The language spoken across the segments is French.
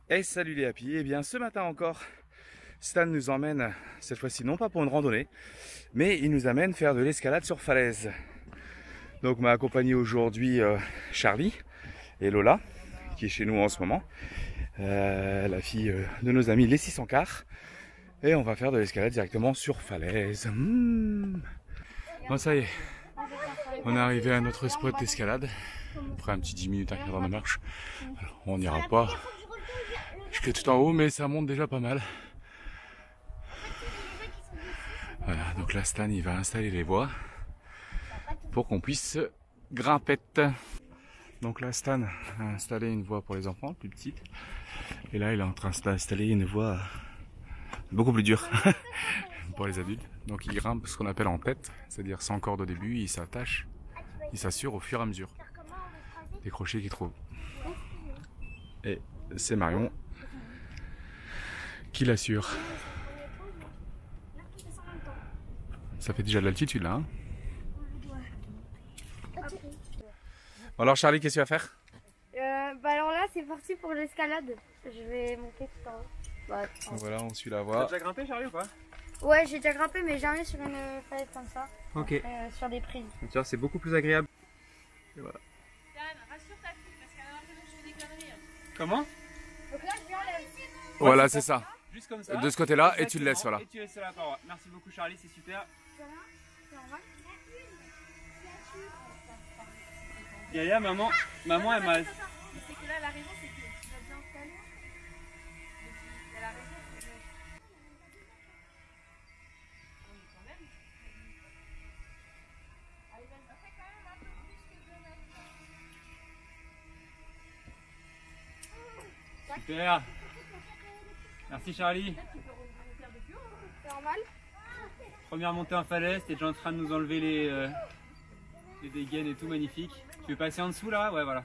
Hey, salut les happy. Eh bien, ce matin encore, Stan nous emmène, cette fois-ci non pas pour une randonnée, mais il nous amène faire de l'escalade sur falaise. Donc, m'a accompagné aujourd'hui Charlie et Lola, qui est chez nous en ce moment, la fille de nos amis les 600 quarts. Et on va faire de l'escalade directement sur falaise. Bon, ça y est, on est arrivé à notre spot d'escalade. Après un petit 10 minutes, un quart d'heure de marche. Alors, on n'ira pas jusque tout en haut, mais ça monte déjà pas mal. Voilà, donc là Stan il va installer les voies pour qu'on puisse grimper. Donc là Stan a installé une voie pour les enfants, plus petite. Et là il est en train d'installer une voie beaucoup plus dure pour les adultes. Donc il grimpe ce qu'on appelle en tête, c'est-à-dire sans corde au début, il s'attache, il s'assure au fur et à mesure des crochets qu'il trouve. Et c'est Marion qui l'assure. Ça fait déjà de l'altitude là. Hein, alors Charlie, qu'est-ce que tu vas faire? Alors là c'est parti pour l'escalade. Je vais monter tout en haut. Donc voilà, on suit la voie. T'as déjà grimpé Charlie ou pas? Ouais, j'ai déjà grimpé mais jamais sur une falaise comme ça. Ok. Sur des prises. Tu vois, c'est beaucoup plus agréable. Et voilà. Rassure ta fille parce qu'elle a l'impression que je fais des conneries. Comment? Donc là je viens là. Voilà, c'est ça. Juste comme ça. De ce côté-là, et tu le laisses, voilà. Et tu laisses la paroi. Merci beaucoup Charlie, c'est super. Yaya, maman elle m'a... C'est que là la raison c'est que tu vas bien installer. Elle a raison. On est quand même. Allez, vas-y. Ça fait quand même un peu plus que 2 mètres. Super. Merci Charlie. C'est normal. Première montée en falaise, t'es déjà en train de nous enlever les dégaines et tout, magnifique. Tu veux passer en dessous là? Ouais, voilà.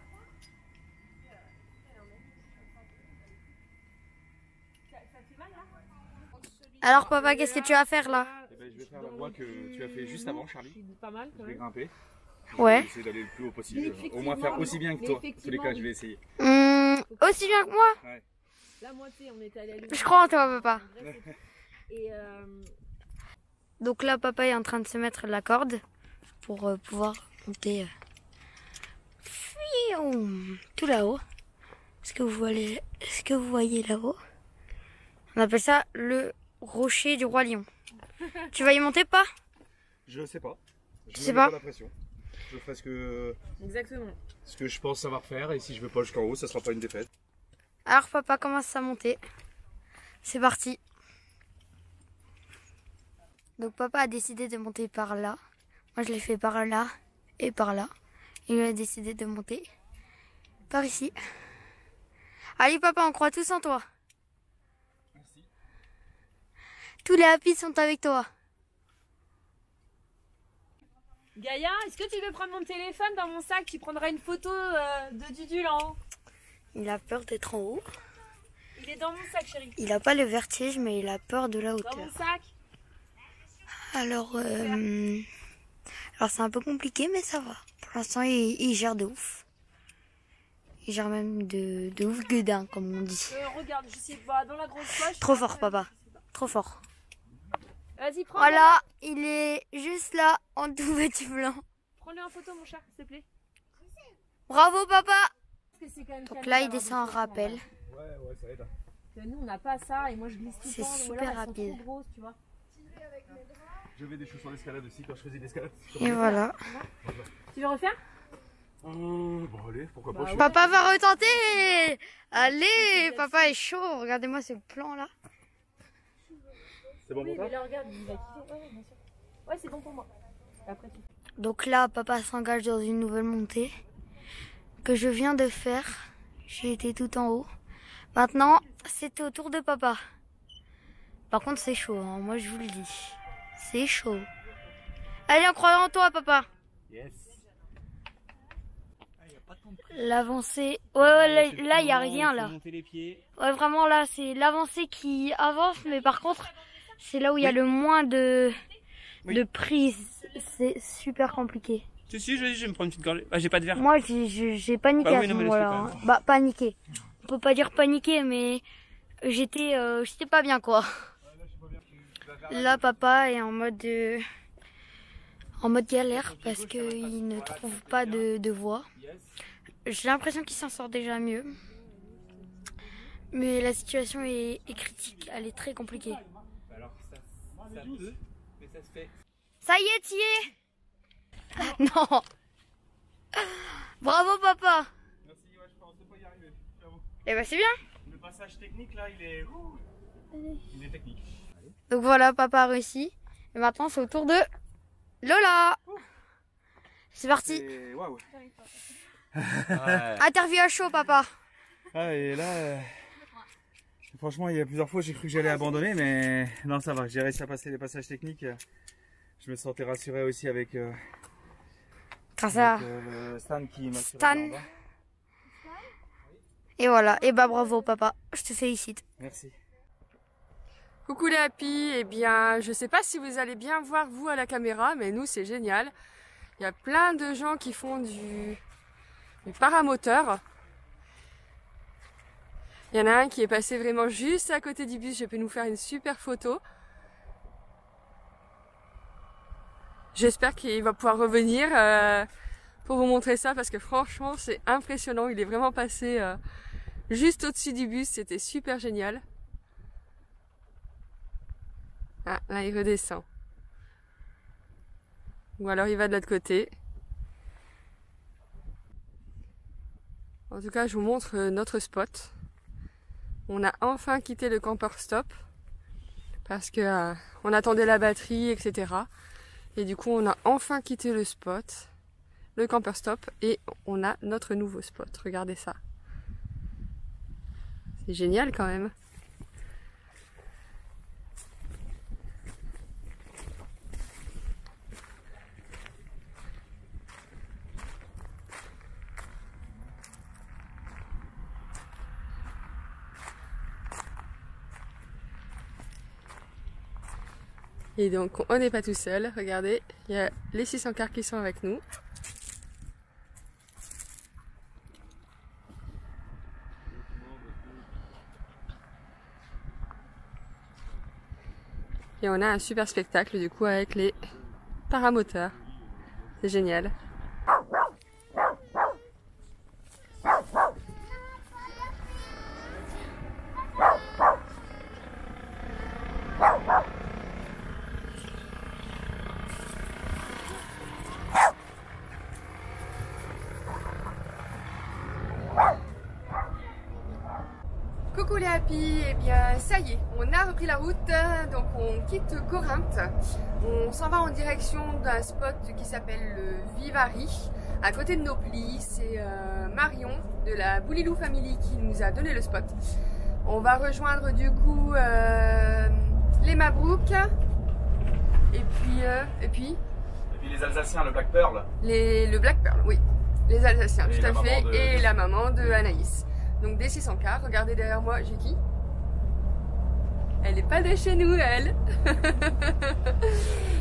Alors papa, qu'est-ce que tu vas faire là? Eh ben, je vais faire la voie que tu as fait juste avant, Charlie. Pas mal Je quand vais même. grimper. Ouais. Je vais essayer d'aller le plus haut possible. Au moins faire aussi bien que toi. En tous les cas, je vais essayer. Aussi bien que moi? Ouais. La moitié, on était allé à l'eau. Je crois en toi papa. Et Donc là papa est en train de se mettre la corde pour pouvoir monter tout là-haut. Ce que vous voyez là-haut. On appelle ça le rocher du roi lion. Tu vas y monter pas? Je sais pas. Je sais me pas. mets la pression. Je ferai exactement. ce que je pense savoir faire, et si je veux pas jusqu'en haut, ça sera pas une défaite. Alors papa commence à monter. C'est parti. Donc papa a décidé de monter par là. Moi je l'ai fait par là et par là. Il a décidé de monter par ici. Allez papa, on croit tous en toi. Merci. Tous les happy sont avec toi. Gaïa, est-ce que tu veux prendre mon téléphone dans mon sac? Tu prendras une photo de Dudu là en haut. Il a peur d'être en haut. Il est dans mon sac chérie. Il a pas le vertige mais il a peur de la Dans hauteur. mon sac. Alors c'est un peu compliqué mais ça va. Pour l'instant il gère de ouf. Il gère même de ouf gueudin comme on dit. Regarde, je sais pas, dans la grosse poche. Trop fort papa. Trop fort. Vas-y, prends. Voilà, il est juste là en tout petit blanc. Prends-le en photo mon chat, s'il te plaît. Bravo papa. Parce que c'est quand même Donc calme là il d'avoir descend en des rappel. Ouais, ça aide. Parce que nous on n'a pas ça et moi je glisse tout le C'est temps. ou super alors elles sont rapide. trop grosses, tu vois. J'avais des chaussures d'escalade aussi quand je faisais l'escalade. Et voilà. Tu veux refaire? Bon allez, pourquoi pas. Papa va retenter. Allez, papa est chaud. Regardez-moi ce plan là. C'est bon Oui, pour mais toi? là regarde, il va kiffer. Ouais, bien sûr. Ouais, c'est bon pour moi. Et après tu. Donc là papa s'engage dans une nouvelle montée que je viens de faire. J'ai été tout en haut. Maintenant c'est au tour de papa. Par contre c'est chaud, hein. Moi je vous le dis. C'est chaud. Allez, on croit en toi papa. Yes. L'avancée. Ouais, là il n'y a rien là. Monter les pieds. Ouais, vraiment là c'est l'avancée qui avance, mais par contre c'est là où il y a le moins de prise. C'est super compliqué. Si, je vais me prendre une petite gorgée. Ah, j'ai pas de verre. Moi j'ai paniqué Bah à oui, ce non, mais moment-là. laisse-le Hein. quand même. Bah paniqué. on peut pas dire paniquer, mais j'étais pas bien quoi. Là papa est en mode galère parce qu'il ne trouve pas de voie. J'ai l'impression qu'il s'en sort déjà mieux. Mais la situation est critique, elle est très compliquée. Alors ça peut, mais ça se fait. Ça y est, t'y es. Non. Bravo papa. Merci, ouais, je pensais pas y arriver. Eh ben c'est bien. Le passage technique là, il est technique. Donc voilà, papa a réussi. Et maintenant c'est au tour de Lola. C'est parti. Waouh. Interview à chaud papa. Ah, et là, franchement, il y a plusieurs fois j'ai cru que j'allais abandonner, mais non, ça va. J'ai réussi à passer les passages techniques. Je me sentais rassuré aussi avec Stan qui m'a Stan. Et voilà, et bah bravo papa, je te félicite. Merci. Coucou les happy, eh bien je sais pas si vous allez bien voir vous à la caméra, mais nous c'est génial. Il y a plein de gens qui font du paramoteur. Il y en a un qui est passé vraiment juste à côté du bus, je peux nous faire une super photo. J'espère qu'il va pouvoir revenir pour vous montrer ça parce que franchement c'est impressionnant, il est vraiment passé juste au-dessus du bus, c'était super génial. Ah, là il redescend. Ou alors il va de l'autre côté. En tout cas, je vous montre notre spot. On a enfin quitté le camper stop parce que on attendait la batterie, etc. Et du coup, on a enfin quitté le spot, le camper stop, et on a notre nouveau spot. Regardez ça. C'est génial quand même. Et donc on n'est pas tout seul, regardez, il y a les 600 cars qui sont avec nous. Et on a un super spectacle du coup avec les paramoteurs. C'est génial. Coucou les happy, eh bien ça y est, on a repris la route, donc on quitte Corinthe, on s'en va en direction d'un spot qui s'appelle le Vivari, à côté de Nopli. C'est Marion de la Boulilou Family qui nous a donné le spot. On va rejoindre du coup les Mabrouk, et puis les Alsaciens, le Black Pearl. Le Black Pearl, oui, les Alsaciens, Et tout à fait, et de... la maman de Anaïs. Donc des 600 cars, regardez derrière moi, j'ai qui? Elle n'est pas de chez nous, elle.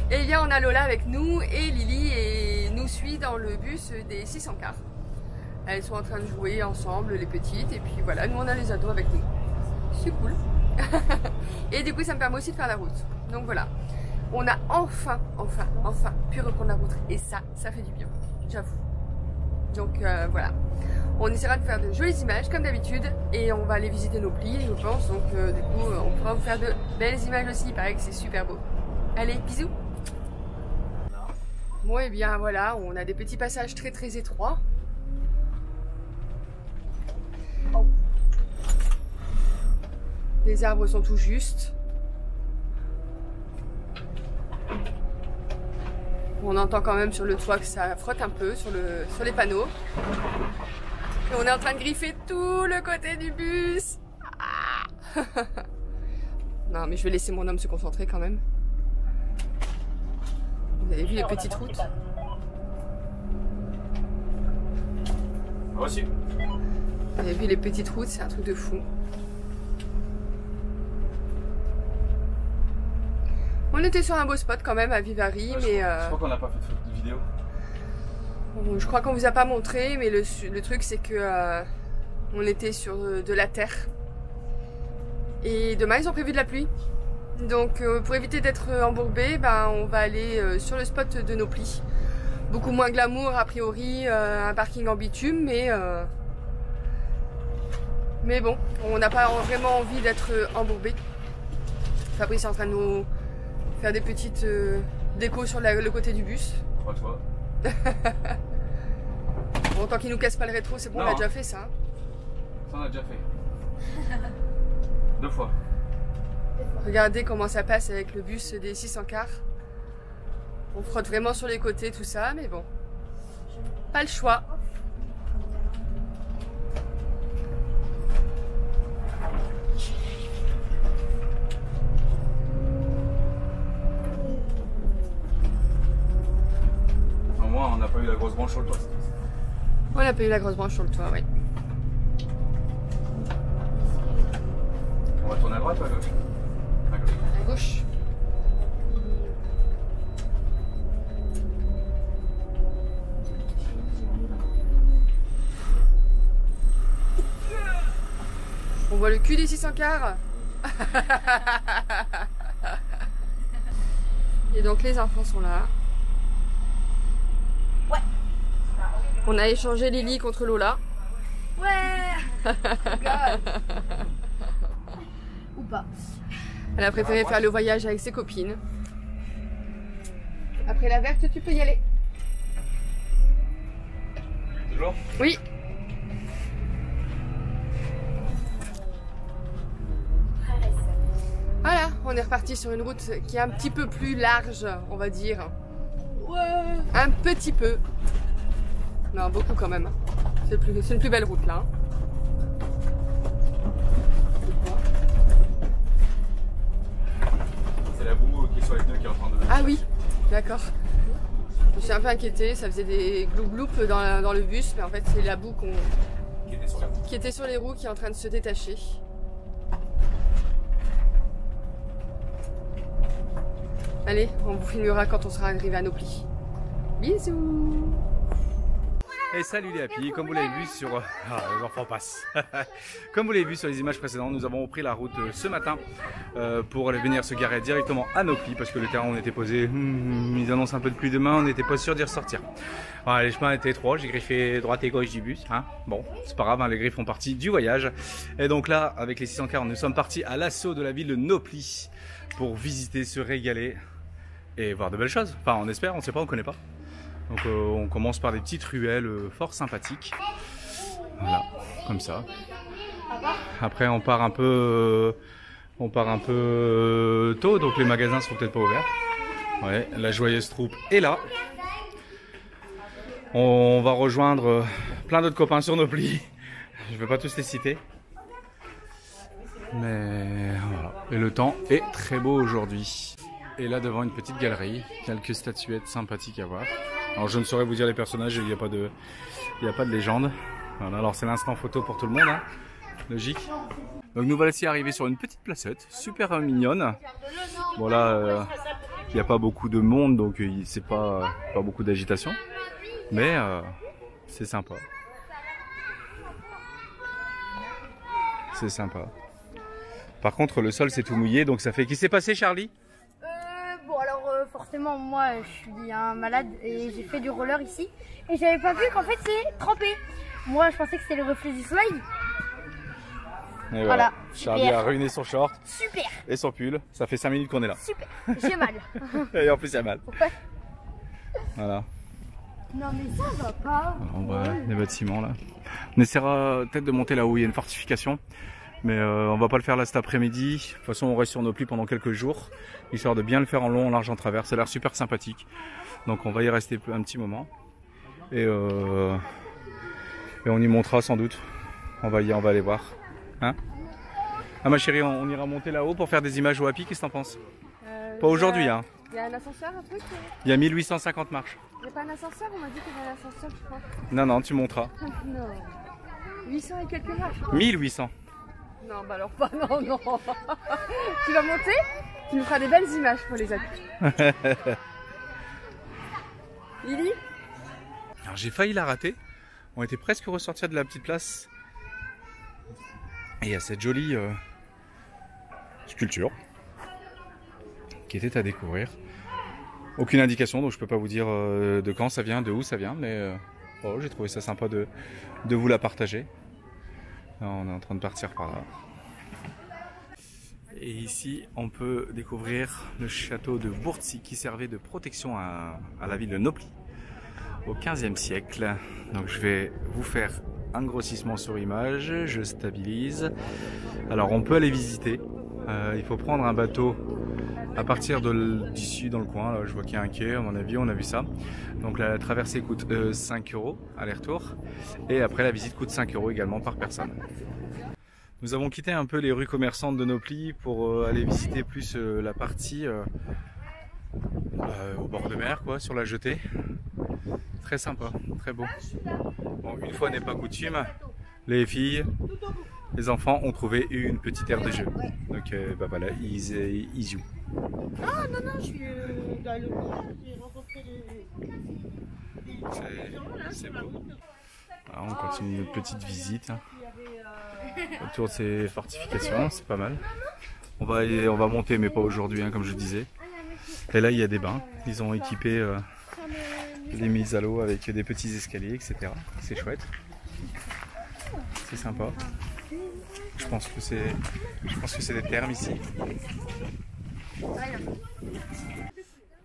Et bien on a Lola avec nous et Lily et nous suit dans le bus des 600 cars. Elles sont en train de jouer ensemble, les petites, et puis voilà, nous on a les ados avec nous. C'est cool. Et du coup ça me permet aussi de faire la route. Donc voilà, on a enfin pu reprendre la route. Et ça fait du bien, j'avoue. Donc voilà. On essaiera de faire de jolies images comme d'habitude et on va aller visiter nos plis, je pense. Donc du coup, on pourra vous faire de belles images aussi. Il paraît que c'est super beau. Allez, bisous. Bon, et bien voilà, on a des petits passages très étroits. Les arbres sont tout justes. On entend quand même sur le toit que ça frotte un peu sur les panneaux. Et on est en train de griffer tout le côté du bus. Ah. Non, mais je vais laisser mon homme se concentrer quand même. Vous avez vu les petites routes? Reçu. Vous avez vu les petites routes, c'est un truc de fou. On était sur un beau spot quand même à Vivari, mais... Je crois qu'on n'a pas fait de vidéo. Je crois qu'on vous a pas montré, mais le truc c'est que On était sur de la terre. Et demain, ils ont prévu de la pluie. Donc pour éviter d'être embourbé, ben, on va aller sur le spot de Nopli. Beaucoup moins glamour a priori, un parking en bitume, mais bon, on n'a pas vraiment envie d'être embourbé. Fabrice est en train de nous faire des petites décos sur le côté du bus. Crois-toi. Bon, tant qu'il nous casse pas le rétro, c'est bon, Non. on a déjà fait ça. Hein. Ça on a déjà fait. 2 fois. Regardez comment ça passe avec le bus des 600 cars. On frotte vraiment sur les côtés, tout ça, mais bon. Pas le choix. Au moins on n'a pas eu la grosse branche sur le toit. On n'a pas eu la grosse branche sur le toit, oui. On va tourner à droite ou à gauche? À gauche. À gauche. On voit le cul des 600 cars. Et donc les enfants sont là. Ouais. On a échangé Lily contre Lola. Ouais. Ou pas. Elle a préféré faire le voyage avec ses copines. Après la verte, tu peux y aller. Toujours? Oui. Voilà, on est reparti sur une route qui est un petit peu plus large, on va dire. Ouais. Un petit peu. Non, beaucoup quand même. C'est une plus belle route là. C'est la boue qui est sur les pneus qui est en train de... Ah oui, d'accord. Je me suis un peu inquiétée, ça faisait des gloup-gloup dans le bus, mais en fait c'est la boue qui était sur les roues qui est en train de se détacher. Allez, on vous filmera quand on sera arrivé à Nopli. Bisous. Et salut les happy, comme vous l'avez vu sur... Ah, les enfants passent. Comme vous l'avez vu sur les images précédentes, nous avons pris la route ce matin pour aller venir se garer directement à Nopli parce que le terrain où on était posé, ils annoncent un peu de pluie demain, on n'était pas sûr d'y ressortir. Voilà, les chemins étaient étroits, j'ai griffé droite et gauche du bus. Hein. Bon, c'est pas grave, hein, les griffes font partie du voyage. Et donc là, avec les 600 cars, nous sommes partis à l'assaut de la ville de Nopli pour visiter, se régaler et voir de belles choses. Enfin, on espère, on sait pas, on connaît pas. Donc on commence par des petites ruelles fort sympathiques. Voilà, comme ça. Après on part un peu tôt, donc les magasins seront peut-être pas ouverts. Ouais, la joyeuse troupe est là. On va rejoindre plein d'autres copains sur Nopli. Je vais pas tous les citer. Mais voilà. Et le temps est très beau aujourd'hui. Et là devant une petite galerie, quelques statuettes sympathiques à voir. Alors je ne saurais vous dire les personnages, il n'y a pas de légende. Voilà, alors c'est l'instant photo pour tout le monde, hein. Logique. Donc nous voici arrivés sur une petite placette, super mignonne. Bon là, il n'y a pas beaucoup de monde, donc c'est pas beaucoup d'agitation. Mais c'est sympa. C'est sympa. Par contre le sol c'est tout mouillé, donc ça fait... Qu'est-ce qui s'est passé Charlie ? Bon alors forcément moi je suis un malade et j'ai fait du roller ici et j'avais pas vu qu'en fait c'est trempé. Moi je pensais que c'était le reflet du soleil. Et voilà. Charlie Super. a ruiné son short Super, et son pull. Ça fait 5 minutes qu'on est là. super, j'ai mal. Et en plus il y a mal. Ouais. Voilà. Non mais ça va pas. On voit les bâtiments là. On essaiera peut-être de monter là où il y a une fortification. Mais on va pas le faire là cet après-midi. De toute façon on reste sur Nopli pendant quelques jours. Histoire de bien le faire en long, en large, en travers. Ça a l'air super sympathique. Donc on va y rester un petit moment. Et on y montera sans doute. On va aller voir. Hein? Ah ma chérie, on ira monter là-haut pour faire des images au happy. Qu'est-ce que t'en penses? Pas aujourd'hui hein. Il y a un ascenseur, un truc? Il y a 1850 marches. Il n'y a pas un ascenseur? On m'a dit qu'il y avait un ascenseur, je crois. Non, tu monteras. Non. 800 et quelques marches. 1800. Non, bah alors pas, non. Tu vas monter? Tu nous feras des belles images pour les adultes. Lily? Alors j'ai failli la rater. On était presque ressortir de la petite place. Et il y a cette jolie sculpture qui était à découvrir. Aucune indication, donc je peux pas vous dire de quand ça vient, de où ça vient, mais bon, j'ai trouvé ça sympa de vous la partager. Là, on est en train de partir par là. Et ici, on peut découvrir le château de Bourtsi qui servait de protection à la ville de Nopli au XVe siècle. Donc je vais vous faire un grossissement sur image, je stabilise. Alors on peut aller visiter, il faut prendre un bateau à partir d'ici dans le coin. Là, je vois qu'il y a un quai, à mon avis on a vu ça. Donc la traversée coûte 5 € aller-retour et après la visite coûte 5 € également par personne. Nous avons quitté un peu les rues commerçantes de Nopli pour aller visiter plus la partie au bord de mer, quoi, sur la jetée. Très sympa, très beau. Bon, une fois n'est pas coutume, les filles, les enfants ont trouvé une petite aire de jeu. Donc bah voilà, ils jouent. Ah non, je suis dans le coin, j'ai rencontré C'est beau. Alors, on continue notre petite visite autour de ces fortifications, c'est pas mal. On va monter, mais pas aujourd'hui, hein, comme je disais. Et là, il y a des bains. Ils ont équipé les mises à l'eau avec des petits escaliers, etc. C'est chouette. C'est sympa. Je pense que c'est des thermes ici.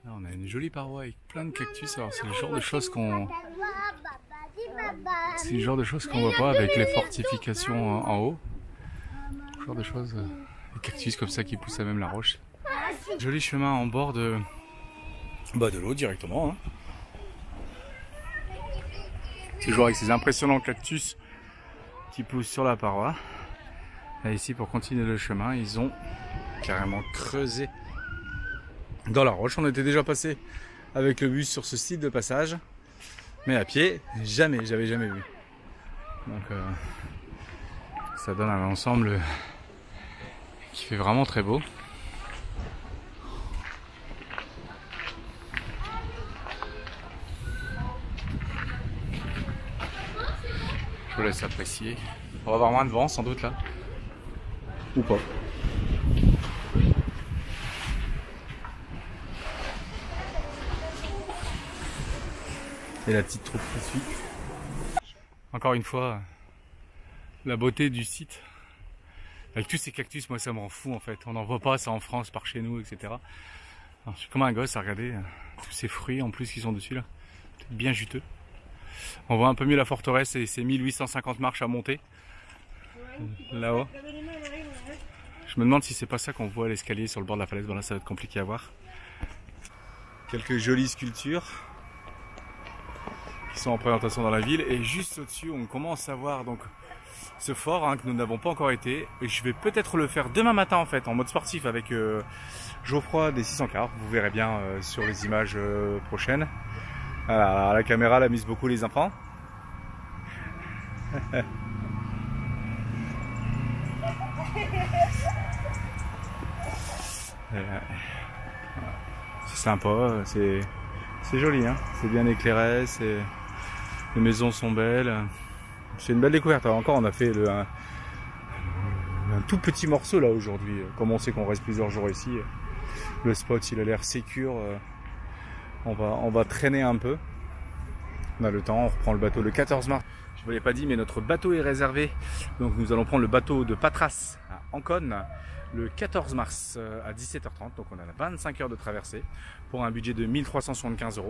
Là, on a une jolie paroi avec plein de cactus. Alors, c'est le genre de choses qu'on voit pas avec les fortifications en haut. Le genre de choses, des cactus comme ça qui poussent à même la roche. Joli chemin en bord de l'eau directement. Hein. Toujours avec ces impressionnants cactus qui poussent sur la paroi. Et ici, pour continuer le chemin, ils ont carrément creusé dans la roche. On était déjà passé avec le bus sur ce site de passage, mais à pied, j'avais jamais vu. Donc ça donne un ensemble qui fait vraiment très beau. Je vous laisse apprécier. On va avoir moins de vent sans doute là. Ou pas. Et la petite troupe qui suit. Encore une fois, la beauté du site. Avec tous ces cactus, moi ça me rend fou en fait. On n'en voit pas ça en France, par chez nous, etc. Alors, je suis comme un gosse à regarder tous ces fruits en plus qui sont dessus là. Bien juteux. On voit un peu mieux la forteresse et ses 1850 marches à monter. Là-haut. Je me demande si c'est pas ça qu'on voit à l'escalier sur le bord de la falaise. Bon là ça va être compliqué à voir. Quelques jolies sculptures qui sont en présentation dans la ville. Et juste au-dessus on commence à voir donc ce fort hein, que nous n'avons pas encore été. Et je vais peut-être le faire demain matin en fait en mode sportif avec Geoffroy des 600 quarts. Vous verrez bien sur les images prochaines. Voilà, la caméra la mise beaucoup les enfants. C'est sympa, c'est joli, hein, c'est bien éclairé, les maisons sont belles. C'est une belle découverte. Alors encore on a fait un tout petit morceau là aujourd'hui. Comme on sait qu'on reste plusieurs jours ici, le spot il a l'air sécure. On va traîner un peu. On a le temps, on reprend le bateau le 14 mars. Je ne vous l'ai pas dit, mais notre bateau est réservé. Donc nous allons prendre le bateau de Patras à Ancône le 14 mars à 17h30. Donc on a 25 heures de traversée pour un budget de 1375 €.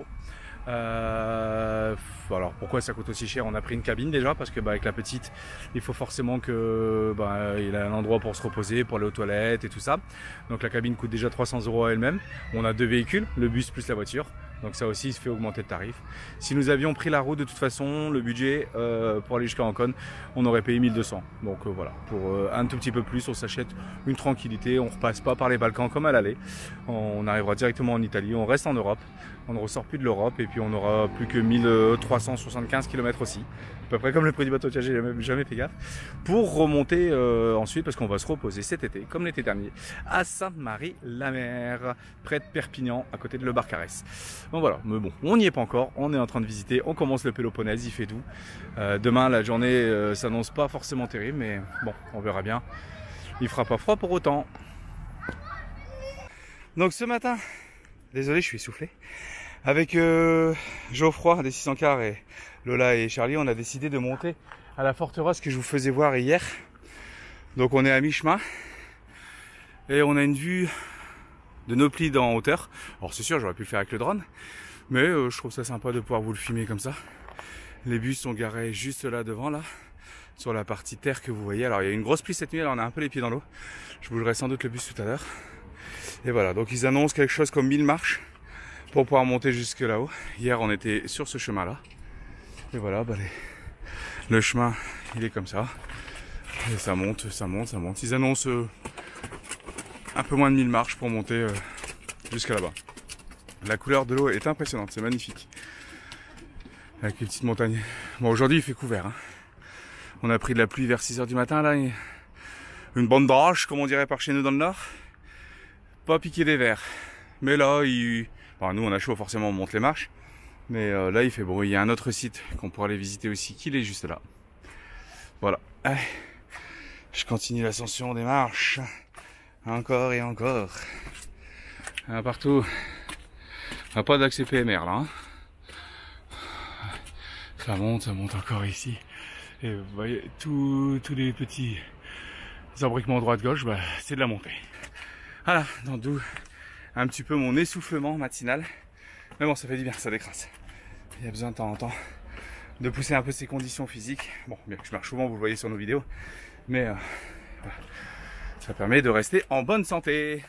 Alors pourquoi ça coûte aussi cher? On a pris une cabine déjà parce que avec la petite, il faut forcément que il a un endroit pour se reposer, pour aller aux toilettes et tout ça. Donc la cabine coûte déjà 300 € à elle-même. On a 2 véhicules, le bus plus la voiture. Donc ça aussi, il se fait augmenter le tarif. Si nous avions pris la route, de toute façon, le budget pour aller jusqu'à Ancône, on aurait payé 1200. Donc voilà, pour un tout petit peu plus, on s'achète une tranquillité. On ne repasse pas par les Balkans comme à l'aller. On arrivera directement en Italie, on reste en Europe. On ne ressort plus de l'Europe et puis on n'aura plus que 1375 km aussi. À peu près comme le prix du bateau, tiens, j'ai jamais fait gaffe. Pour remonter ensuite, parce qu'on va se reposer cet été, comme l'été dernier, à Sainte-Marie-la-Mer, près de Perpignan, à côté de Le Barcarès. Donc voilà, mais bon, on n'y est pas encore, on est en train de visiter, on commence le Péloponnèse, il fait doux. Demain, la journée s'annonce pas forcément terrible, mais bon, on verra bien. Il fera pas froid pour autant. Donc ce matin, désolé, je suis essoufflé. Avec Geoffroy des 600 quarts et Lola et Charlie, on a décidé de monter à la forteresse que je vous faisais voir hier. Donc on est à mi-chemin et on a une vue de Nauplide en hauteur. Alors c'est sûr, j'aurais pu le faire avec le drone, mais je trouve ça sympa de pouvoir vous le filmer comme ça. Les bus sont garés juste là devant, là, sur la partie terre que vous voyez. Alors il y a une grosse pluie cette nuit, alors on a un peu les pieds dans l'eau. Je bougerai sans doute le bus tout à l'heure. Et voilà, donc ils annoncent quelque chose comme 1000 marches pour pouvoir monter jusque là-haut. Hier on était sur ce chemin-là. Et voilà, bah, le chemin il est comme ça. Et ça monte, ça monte, ça monte. Ils annoncent un peu moins de 1000 marches pour monter jusqu'à là-bas. La couleur de l'eau est impressionnante, c'est magnifique. Avec les petites montagnes. Bon, aujourd'hui il fait couvert. Hein. On a pris de la pluie vers 6h du matin, là. Une bande d'orage, comme on dirait par chez nous dans le nord. Pas piqué des verres. Mais là, enfin, nous on a chaud, forcément on monte les marches. Mais là il fait beau. Il y a un autre site qu'on pourra aller visiter aussi, qui est juste là. Voilà. Allez. Je continue l'ascension des marches. Encore et encore. Partout. Pas d'accès PMR là. Hein. Ça monte encore ici. Et vous voyez, tous les petits embriquements droite-gauche, bah, c'est de la montée. Voilà, donc d'où un petit peu mon essoufflement matinal. Mais bon, ça fait du bien, ça décrasse. Il y a besoin de temps en temps de pousser un peu ses conditions physiques. Bon, bien que je marche souvent, vous le voyez sur nos vidéos. Mais voilà. Ça permet de rester en bonne santé.